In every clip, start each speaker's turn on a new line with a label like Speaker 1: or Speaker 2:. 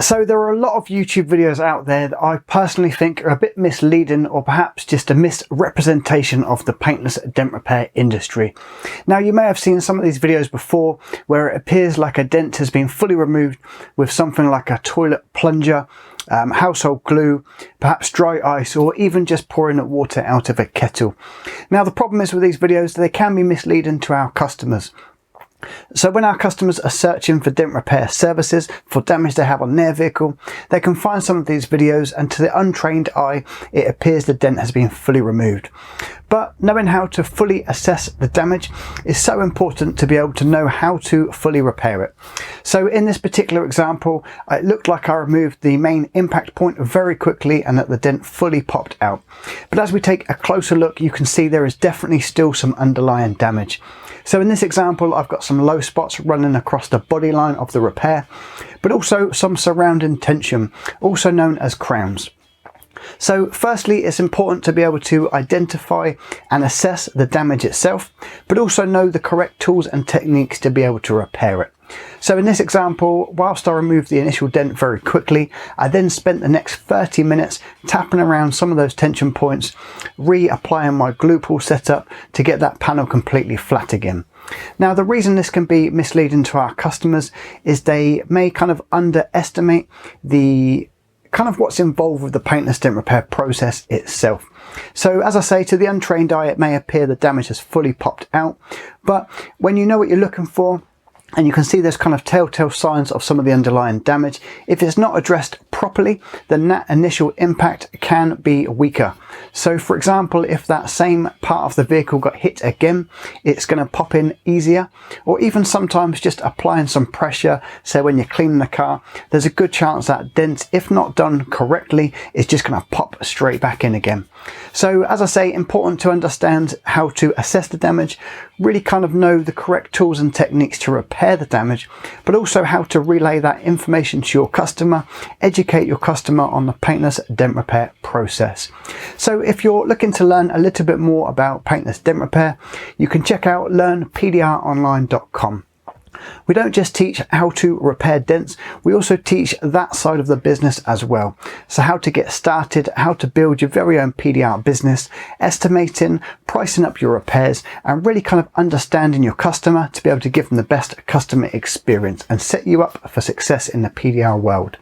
Speaker 1: So there are a lot of YouTube videos out there that I personally think are a bit misleading, or perhaps just a misrepresentation of the paintless dent repair industry. Now, you may have seen some of these videos before where it appears like a dent has been fully removed with something like a toilet plunger, household glue, perhaps dry ice, or even just pouring water out of a kettle. Now, the problem is with these videos, they can be misleading to our customers. So when our customers are searching for dent repair services for damage they have on their vehicle, they can find some of these videos, and to the untrained eye it appears the dent has been fully removed. But knowing how to fully assess the damage is so important to be able to know how to fully repair it. So in this particular example, it looked like I removed the main impact point very quickly and that the dent fully popped out. But as we take a closer look, you can see there is definitely still some underlying damage. So in this example, I've got some low spots running across the body line of the repair, but also some surrounding tension, also known as crowns. So firstly, it's important to be able to identify and assess the damage itself, but also know the correct tools and techniques to be able to repair it. So in this example, whilst I removed the initial dent very quickly, I then spent the next 30 minutes tapping around some of those tension points, reapplying my glue pull setup to get that panel completely flat again. Now, the reason this can be misleading to our customers is they may kind of underestimate the what's involved with the paintless dent repair process itself. So as I say, to the untrained eye, it may appear the damage has fully popped out, but when you know what you're looking for, and you can see there's kind of telltale signs of some of the underlying damage, if it's not addressed properly, then that initial impact can be weaker. So for example, if that same part of the vehicle got hit again, it's going to pop in easier, or even sometimes just applying some pressure. So when you're cleaning the car, there's a good chance that dent, if not done correctly, is just going to pop straight back in again. So as I say, important to understand how to assess the damage, really kind of know the correct tools and techniques to repair the damage, but also how to relay that information to your customer, educate your customer on the paintless dent repair process. So if you're looking to learn a little bit more about paintless dent repair, you can check out learnpdronline.com. We don't just teach how to repair dents, we also teach that side of the business as well. So how to get started, how to build your very own PDR business, estimating, pricing up your repairs, and really kind of understanding your customer to be able to give them the best customer experience and set you up for success in the PDR world.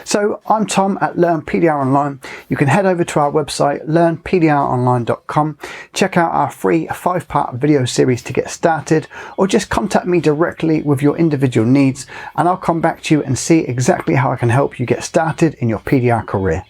Speaker 1: So I'm Tom at Learn PDR Online. You can head over to our website, learnpdronline.com, check out our free 5-part video series to get started, or just contact me directly with your individual needs, and I'll come back to you and see exactly how I can help you get started in your PDR career.